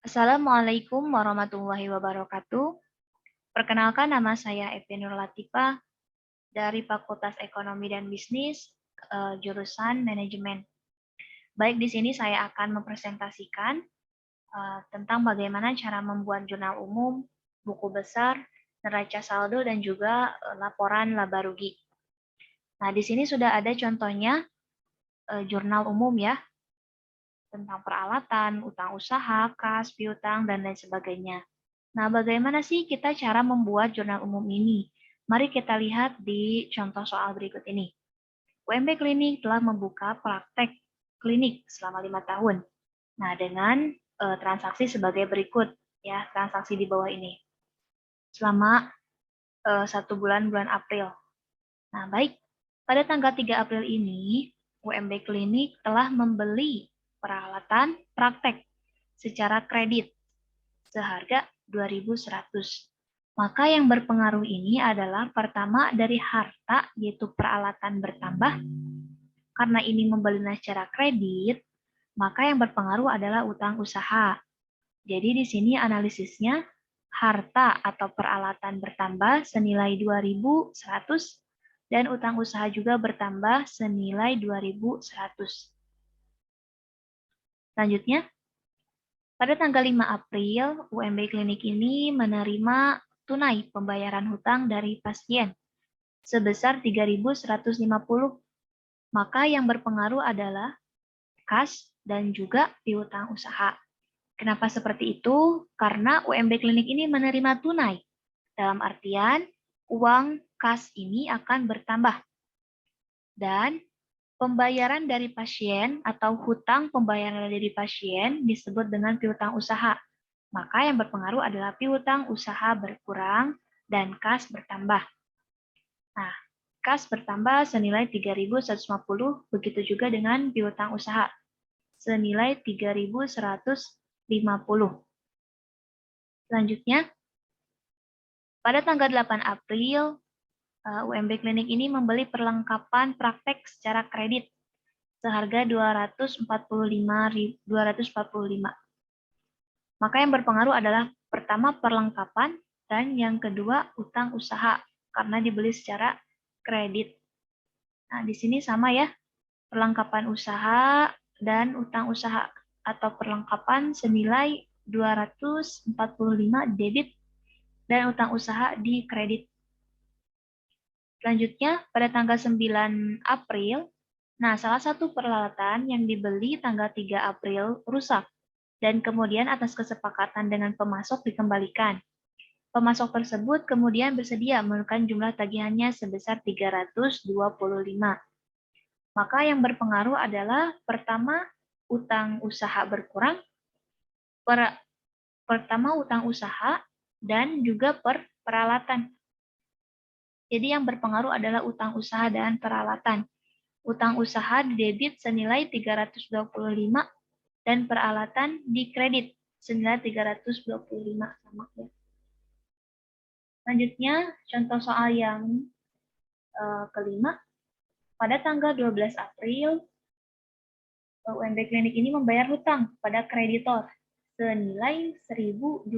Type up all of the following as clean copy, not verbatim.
Assalamualaikum warahmatullahi wabarakatuh. Perkenalkan, nama saya Evi Nur Latifah dari Fakultas Ekonomi dan Bisnis, jurusan Manajemen. Baik, di sini saya akan mempresentasikan tentang bagaimana cara membuat jurnal umum, buku besar, neraca saldo, dan juga laporan laba rugi. Nah, di sini sudah ada contohnya jurnal umum ya, tentang peralatan, utang usaha, kas, piutang, dan lain sebagainya. Nah, bagaimana sih kita cara membuat jurnal umum ini? Mari kita lihat di contoh soal berikut ini. UMB Klinik telah membuka praktek klinik selama 5 tahun. Nah, dengan transaksi sebagai berikut, ya, transaksi di bawah ini. Selama 1 bulan April. Nah, baik. Pada tanggal 3 April ini, UMB Klinik telah membeli peralatan praktek secara kredit seharga 2.100. Maka yang berpengaruh ini adalah pertama dari harta, yaitu peralatan bertambah. Karena ini membelinya secara kredit, maka yang berpengaruh adalah utang usaha. Jadi di sini analisisnya harta atau peralatan bertambah senilai 2.100 dan utang usaha juga bertambah senilai 2.100. Selanjutnya, pada tanggal 5 April, UMB Klinik ini menerima tunai pembayaran hutang dari pasien sebesar 3.150. Maka yang berpengaruh adalah kas dan juga piutang usaha. Kenapa seperti itu? Karena UMB Klinik ini menerima tunai. Dalam artian, uang kas ini akan bertambah. Dan pembayaran dari pasien atau hutang pembayaran dari pasien disebut dengan piutang usaha. Maka yang berpengaruh adalah piutang usaha berkurang dan kas bertambah. Nah, kas bertambah senilai 3.150, begitu juga dengan piutang usaha senilai 3.150. Selanjutnya, pada tanggal 8 April, UMB Klinik ini membeli perlengkapan praktek secara kredit seharga 245. Maka yang berpengaruh adalah pertama perlengkapan dan yang kedua utang usaha karena dibeli secara kredit. Nah, di sini sama ya, perlengkapan usaha dan utang usaha atau perlengkapan senilai 245 debit dan utang usaha di kredit. Selanjutnya, pada tanggal 9 April, nah salah satu peralatan yang dibeli tanggal 3 April rusak dan kemudian atas kesepakatan dengan pemasok dikembalikan. Pemasok tersebut kemudian bersedia menurunkan jumlah tagihannya sebesar 325. Maka yang berpengaruh adalah pertama utang usaha berkurang, pertama utang usaha dan juga peralatan. Jadi yang berpengaruh adalah utang usaha dan peralatan. Utang usaha didebit senilai 325 dan peralatan dikredit senilai 325 sama ya. Selanjutnya, contoh soal yang kelima. Pada tanggal 12 April, UMB Klinik ini membayar hutang pada kreditor senilai 1.250.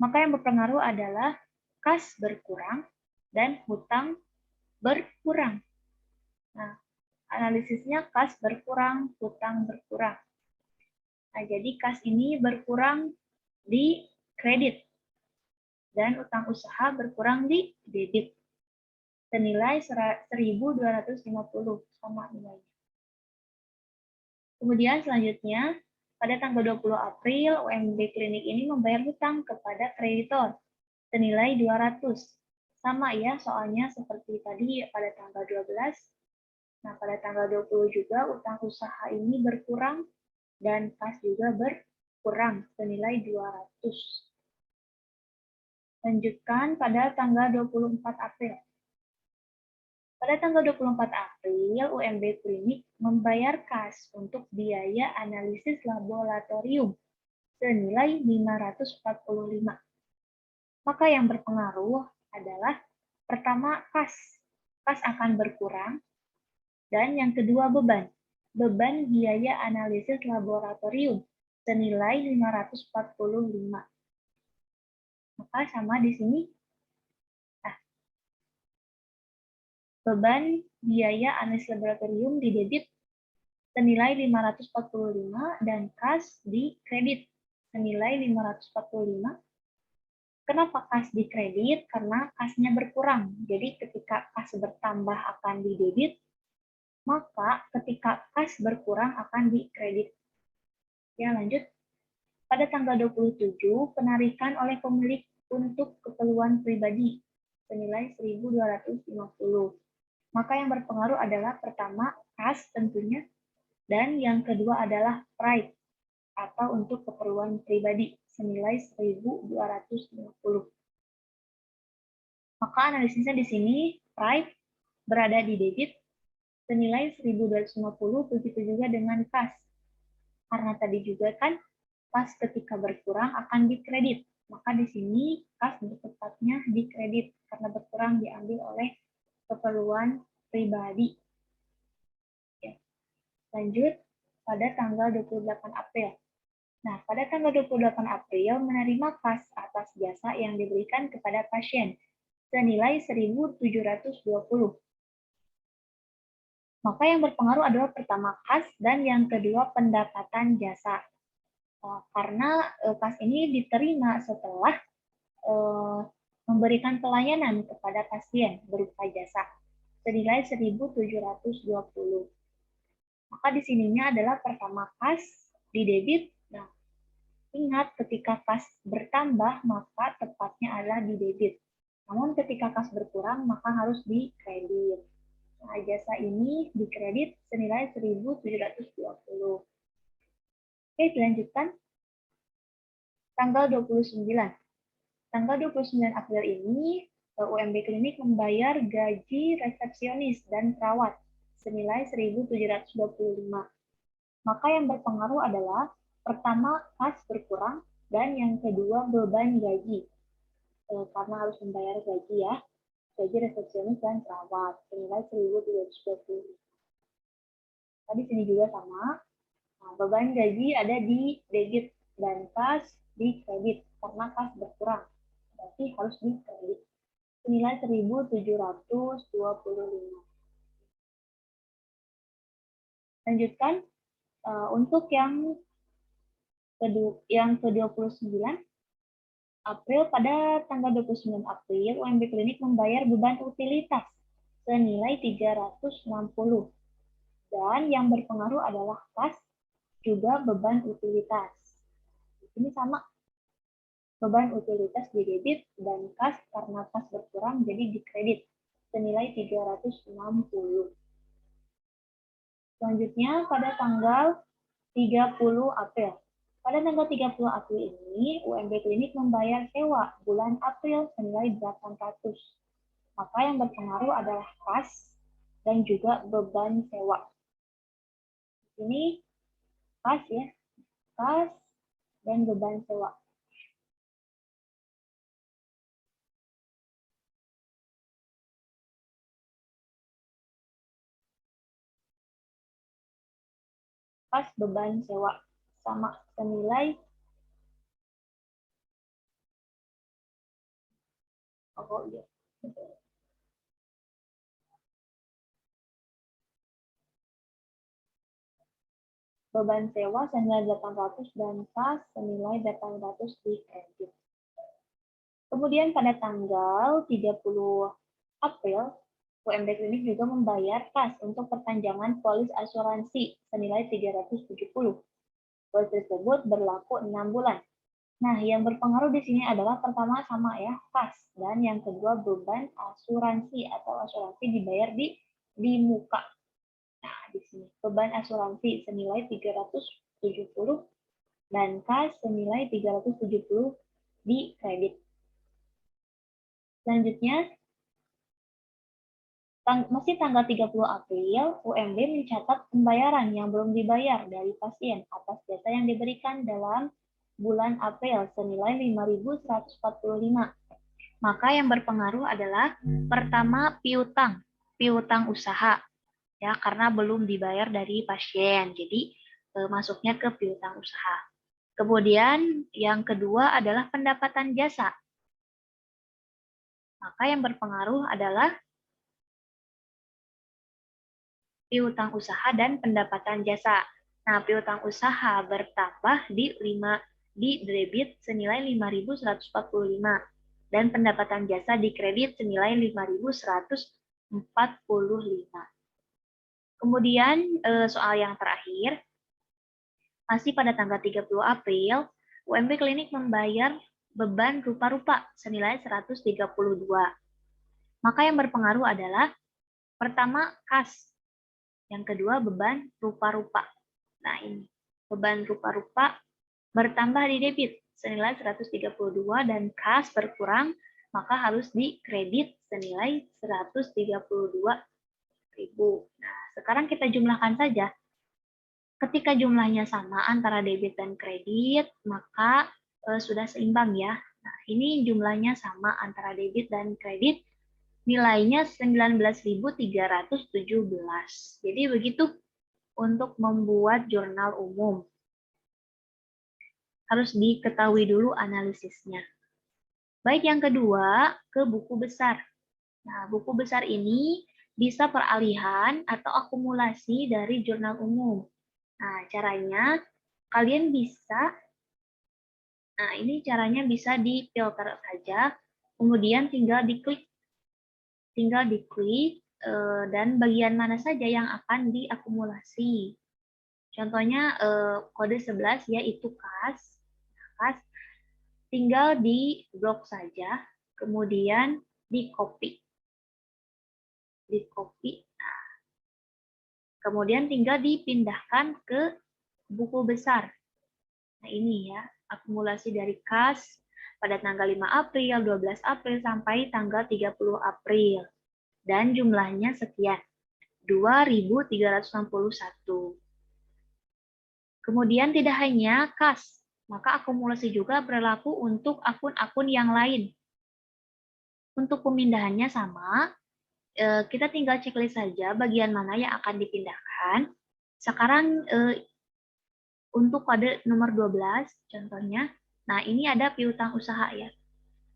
Maka yang berpengaruh adalah kas berkurang dan hutang berkurang. Nah, analisisnya kas berkurang, hutang berkurang. Nah, jadi kas ini berkurang di kredit dan utang usaha berkurang di debit senilai 1.250 sama nilainya. Kemudian selanjutnya, pada tanggal 20 April, UMB Klinik ini membayar hutang kepada kreditor senilai 200. Sama ya soalnya seperti tadi pada tanggal 12. Nah, pada tanggal 20 juga utang usaha ini berkurang dan kas juga berkurang senilai 200. Lanjutkan pada tanggal 24 April. Pada tanggal 24 April, UMB Klinik membayar kas untuk biaya analisis laboratorium senilai 545. Maka yang berpengaruh adalah pertama kas. Kas akan berkurang. Dan yang kedua beban. Beban biaya analisis laboratorium senilai 545. Maka sama di sini. Nah, beban biaya analis laboratorium di debit senilai 545 dan kas di kredit senilai 545. Kenapa kas di kredit? Karena kasnya berkurang. Jadi ketika kas bertambah akan di debit, maka ketika kas berkurang akan di kredit. Ya, lanjut. Pada tanggal 27, penarikan oleh pemilik untuk keperluan pribadi senilai 1.250. Maka yang berpengaruh adalah pertama, kas tentunya, dan yang kedua adalah pride atau untuk keperluan pribadi senilai 1.250. Maka analisisnya di sini, pride berada di debit senilai 1.250, begitu juga dengan kas. Karena tadi juga kan kas ketika berkurang akan dikredit. Maka di sini kas tepatnya dikredit karena berkurang diambil oleh keperluan pribadi. Ya. Lanjut pada tanggal 28 April. Nah, pada tanggal 28 April menerima kas atas jasa yang diberikan kepada pasien senilai 1.720. Maka yang berpengaruh adalah pertama kas dan yang kedua pendapatan jasa. Karena kas ini diterima setelah memberikan pelayanan kepada pasien berupa jasa senilai 1.720. Maka di sininya adalah pertama kas di debit. Nah, ingat ketika kas bertambah maka tepatnya adalah di debit. Namun ketika kas berkurang maka harus di kredit. Nah, jasa ini di kredit senilai 1.720. Oke, dilanjutkan. Tanggal 29. Tanggal 29 April ini, UMB Klinik membayar gaji resepsionis dan perawat senilai 1.725. Maka yang berpengaruh adalah pertama, kas berkurang, dan yang kedua, beban gaji. Karena harus membayar gaji ya, gaji resepsionis dan perawat senilai 1.720. Tadi sini juga sama, nah, beban gaji ada di debit dan kas di kredit karena kas berkurang, berarti harus di kredit senilai 1.725. Lanjutkan untuk yang ke-29 April, pada tanggal 29 April UMB Klinik membayar beban utilitas senilai 360 dan yang berpengaruh adalah kas juga beban utilitas. Ini sama, beban utilitas di debit dan kas karena kas berkurang jadi di kredit senilai 360. Selanjutnya pada tanggal 30 April. Pada tanggal 30 April ini UMB Klinik membayar sewa bulan April senilai 800. Maka yang berpengaruh adalah kas dan juga beban sewa. Ini kas ya, kas dan beban sewa. Kas beban sewa sama senilai beban sewa senilai 800 dan kas senilai 800 di kredit. Kemudian pada tanggal 30 April, UMB Klinik juga membayar kas untuk perpanjangan polis asuransi senilai 370. Polis tersebut berlaku 6 bulan. Nah, yang berpengaruh di sini adalah pertama sama ya, kas, dan yang kedua beban asuransi atau asuransi dibayar di muka. Nah, di sini beban asuransi senilai 370 dan kas senilai 370 di kredit. Selanjutnya, masih tanggal 30 April, UMB mencatat pembayaran yang belum dibayar dari pasien atas jasa yang diberikan dalam bulan April senilai 5.145. Maka yang berpengaruh adalah pertama piutang usaha ya, karena belum dibayar dari pasien. Jadi masuknya ke piutang usaha. Kemudian yang kedua adalah pendapatan jasa. Maka yang berpengaruh adalah piutang usaha dan pendapatan jasa. Nah, piutang usaha bertambah di debit senilai 5.145 dan pendapatan jasa di kredit senilai 5.145. Kemudian soal yang terakhir, masih pada tanggal 30 April, UMB Klinik membayar beban rupa-rupa senilai 132. Maka yang berpengaruh adalah pertama kas, yang kedua beban rupa-rupa. Nah ini, beban rupa-rupa bertambah di debit senilai 132 dan kas berkurang, maka harus dikredit senilai 132.000. Nah, sekarang kita jumlahkan saja. Ketika jumlahnya sama antara debit dan kredit, maka sudah seimbang ya. Nah, ini jumlahnya sama antara debit dan kredit, nilainya 19.317. Jadi begitu untuk membuat jurnal umum. Harus diketahui dulu analisisnya. Baik, yang kedua, ke buku besar. Nah, buku besar ini bisa peralihan atau akumulasi dari jurnal umum. Nah, caranya kalian bisa, nah ini caranya bisa difilter saja, kemudian tinggal diklik dan bagian mana saja yang akan diakumulasi. Contohnya kode 11 yaitu kas. Kas tinggal di blok saja, kemudian di copy. Kemudian tinggal dipindahkan ke buku besar. Nah ini ya, akumulasi dari kas pada tanggal 5 April, 12 April, sampai tanggal 30 April. Dan jumlahnya sekian, 2.361. Kemudian tidak hanya kas, maka akumulasi juga berlaku untuk akun-akun yang lain. Untuk pemindahannya sama, kita tinggal checklist saja bagian mana yang akan dipindahkan. Sekarang untuk kode nomor 12 contohnya, nah ini ada piutang usaha ya.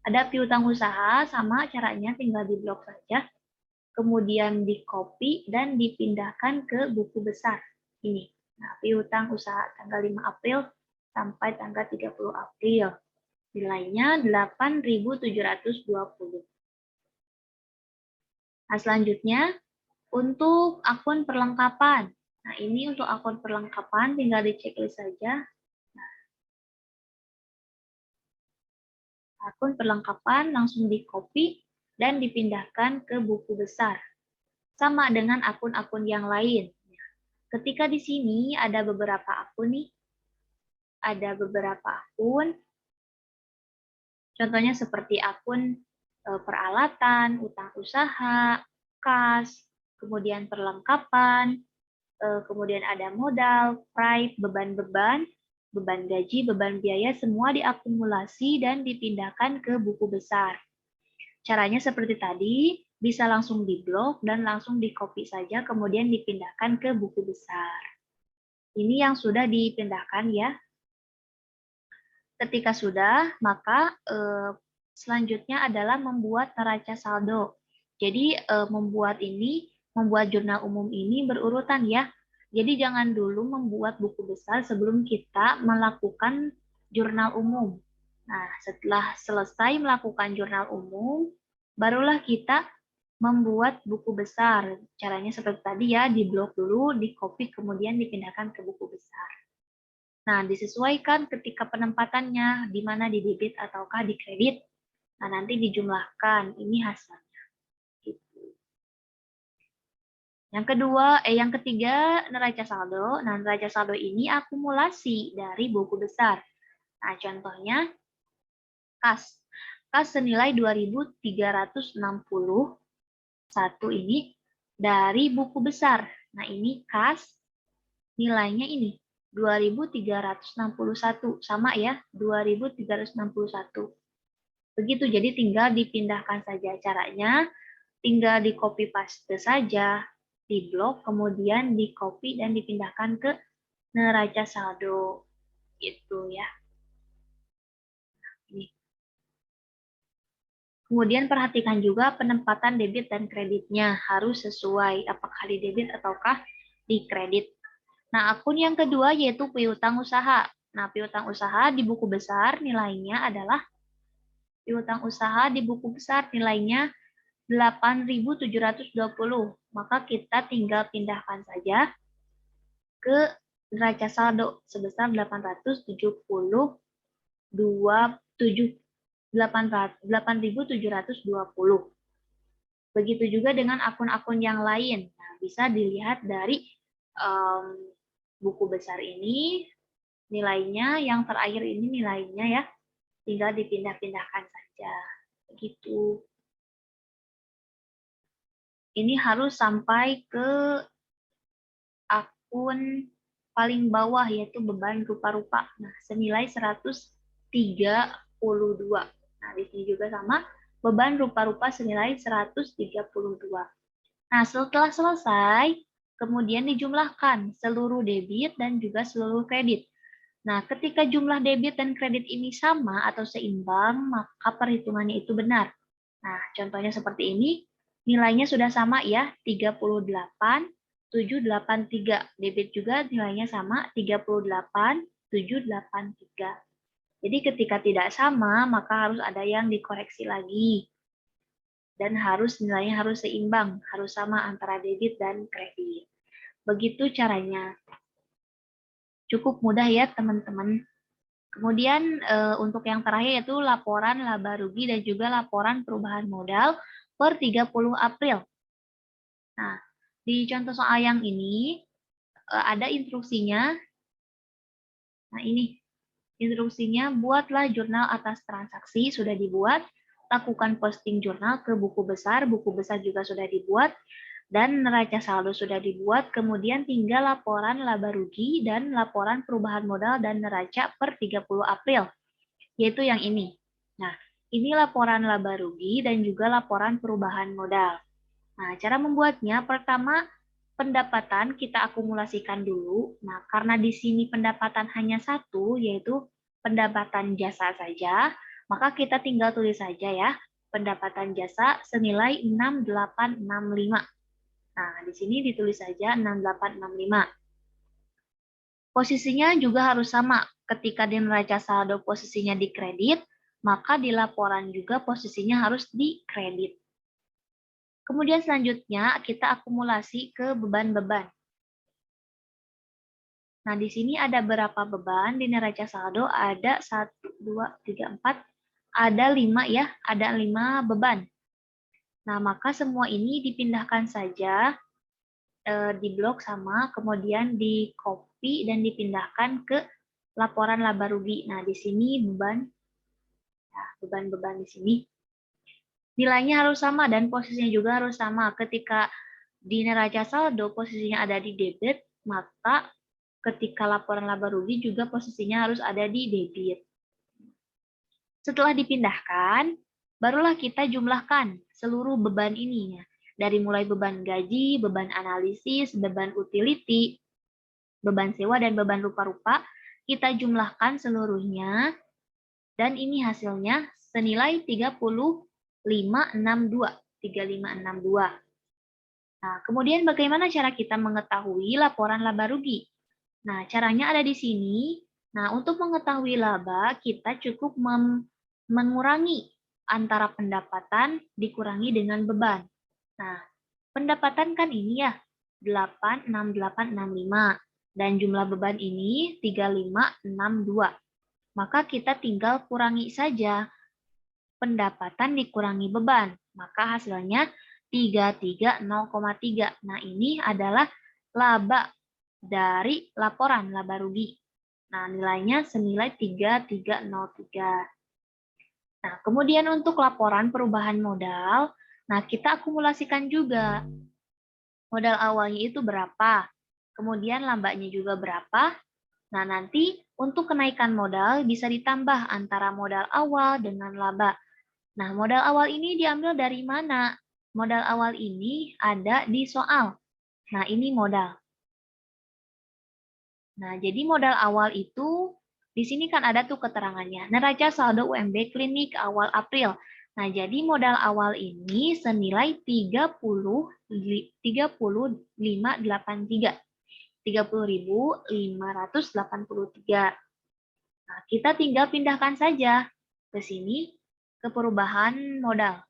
Ada piutang usaha, sama caranya tinggal di blok saja, kemudian di copy dan dipindahkan ke buku besar ini. Nah, piutang usaha tanggal 5 April sampai tanggal 30 April. Nilainya 8.720. Nah, selanjutnya untuk akun perlengkapan. Nah, ini untuk akun perlengkapan tinggal di checklist saja. Nah, akun perlengkapan langsung di copy dan dipindahkan ke buku besar. Sama dengan akun-akun yang lain. Ketika di sini ada beberapa akun nih, ada beberapa akun, contohnya seperti akun peralatan, utang usaha, kas, kemudian perlengkapan, kemudian ada modal, pride, beban-beban, beban gaji, beban biaya, semua diakumulasi dan dipindahkan ke buku besar. Caranya seperti tadi, bisa langsung di-blok dan langsung di-copy saja, kemudian dipindahkan ke buku besar. Ini yang sudah dipindahkan ya. Ketika sudah, maka selanjutnya adalah membuat neraca saldo. Jadi membuat jurnal umum ini berurutan ya. Jadi jangan dulu membuat buku besar sebelum kita melakukan jurnal umum. Nah, setelah selesai melakukan jurnal umum, barulah kita membuat buku besar. Caranya seperti tadi ya, di-blok dulu, di-copy, kemudian dipindahkan ke buku besar. Nah, disesuaikan ketika penempatannya, di mana di debit ataukah di kredit. Nah, nanti dijumlahkan, ini hasilnya. Gitu. Yang ketiga, neraca saldo. Nah, neraca saldo ini akumulasi dari buku besar. Nah, contohnya, kas. Kas senilai 2.361 ini dari buku besar. Nah, ini kas nilainya ini 2.361, sama ya, 2.361. Begitu, jadi tinggal dipindahkan saja caranya, tinggal di copy paste saja, di blok, kemudian di copy dan dipindahkan ke neraca saldo. Gitu ya. Ini. Kemudian perhatikan juga penempatan debit dan kreditnya harus sesuai apakah di debit ataukah di kredit. Nah, akun yang kedua yaitu piutang usaha. Nah, piutang usaha di buku besar nilainya adalah piutang usaha di buku besar nilainya 8.720. Maka kita tinggal pindahkan saja ke neraca saldo sebesar 8.720. Begitu juga dengan akun-akun yang lain. Nah, bisa dilihat dari buku besar ini nilainya, yang terakhir ini nilainya ya, tinggal dipindah-pindahkan saja. Begitu. Ini harus sampai ke akun paling bawah yaitu beban rupa-rupa. Nah, senilai 132. Nah, di sini juga sama, beban rupa-rupa senilai 132. Nah, setelah selesai, kemudian dijumlahkan seluruh debit dan juga seluruh kredit. Nah, ketika jumlah debit dan kredit ini sama atau seimbang, maka perhitungannya itu benar. Nah, contohnya seperti ini, nilainya sudah sama ya, 38.783. Debit juga nilainya sama, 38.783. Jadi ketika tidak sama, maka harus ada yang dikoreksi lagi. Dan nilainya harus seimbang, harus sama antara debit dan kredit. Begitu caranya. Cukup mudah ya teman-teman. Kemudian untuk yang terakhir yaitu laporan laba rugi dan juga laporan perubahan modal per 30 April. Nah, di contoh soal yang ini ada instruksinya. Nah, ini instruksinya, buatlah jurnal atas transaksi, sudah dibuat. Lakukan posting jurnal ke buku besar juga sudah dibuat. Dan neraca saldo sudah dibuat, kemudian tinggal laporan laba rugi dan laporan perubahan modal dan neraca per 30 April, yaitu yang ini. Nah, ini laporan laba rugi dan juga laporan perubahan modal. Nah, cara membuatnya, pertama, pendapatan kita akumulasikan dulu. Nah, karena di sini pendapatan hanya satu, yaitu pendapatan jasa saja, maka kita tinggal tulis saja ya, pendapatan jasa senilai 6865. Nah, di sini ditulis saja 6865. Posisinya juga harus sama. Ketika di neraca saldo posisinya di kredit, maka di laporan juga posisinya harus di kredit. Kemudian selanjutnya kita akumulasi ke beban-beban. Nah, di sini ada berapa beban di neraca saldo? Ada 1, 2, 3, 4, ada 5 ya, ada 5 beban. Nah, maka semua ini dipindahkan saja di blok sama, kemudian di copy dan dipindahkan ke laporan laba rugi. Nah, di sini beban, nah, beban-beban di sini nilainya harus sama dan posisinya juga harus sama. Ketika di neraca saldo posisinya ada di debit, maka ketika laporan laba rugi juga posisinya harus ada di debit. Setelah dipindahkan, barulah kita jumlahkan seluruh beban ini. Dari mulai beban gaji, beban analisis, beban utility, beban sewa, dan beban rupa-rupa, kita jumlahkan seluruhnya, dan ini hasilnya senilai 3562. Nah, kemudian bagaimana cara kita mengetahui laporan laba rugi? Nah, caranya ada di sini. Nah, untuk mengetahui laba, kita cukup mengurangi antara pendapatan dikurangi dengan beban. Nah, pendapatan kan ini ya, 86865. Dan jumlah beban ini 3562. Maka kita tinggal kurangi saja pendapatan dikurangi beban. Maka hasilnya 330,3. Nah, ini adalah laba dari laporan laba rugi. Nah, nilainya senilai 3303. Nah, kemudian untuk laporan perubahan modal, nah kita akumulasikan juga. Modal awalnya itu berapa, kemudian labanya juga berapa. Nah, nanti untuk kenaikan modal bisa ditambah antara modal awal dengan laba. Nah, modal awal ini diambil dari mana? Modal awal ini ada di soal. Nah, ini modal. Nah, jadi modal awal itu Di sini kan ada tuh keterangannya. Neraca saldo UMB klinik awal April. Nah, jadi modal awal ini senilai 30.583. Nah, kita tinggal pindahkan saja ke sini ke perubahan modal.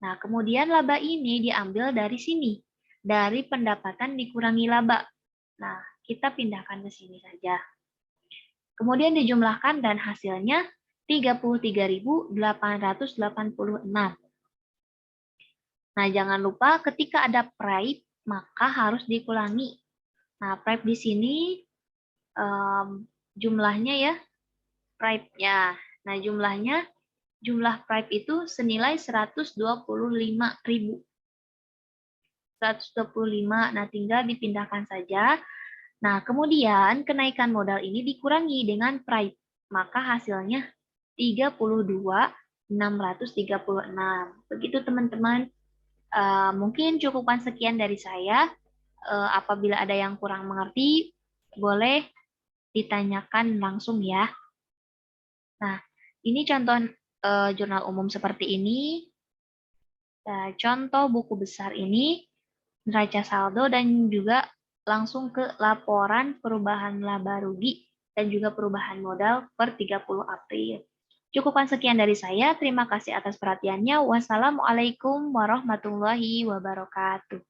Nah, kemudian laba ini diambil dari sini, dari pendapatan dikurangi laba. Nah, kita pindahkan ke sini saja. Kemudian dijumlahkan dan hasilnya 33.886. Nah, jangan lupa ketika ada price, maka harus dikurangi. Nah, price di sini jumlahnya ya, price-nya. Nah, jumlah price itu senilai 125.000. 125, nah tinggal dipindahkan saja. Nah, kemudian kenaikan modal ini dikurangi dengan price, maka hasilnya 32.636. Begitu teman-teman. Mungkin cukupan sekian dari saya. Apabila ada yang kurang mengerti, boleh ditanyakan langsung ya. Nah, ini contoh jurnal umum seperti ini. Nah, contoh buku besar ini, neraca saldo, dan juga langsung ke laporan perubahan laba rugi dan juga perubahan modal per 30 April. Cukupan sekian dari saya. Terima kasih atas perhatiannya. Wassalamualaikum warahmatullahi wabarakatuh.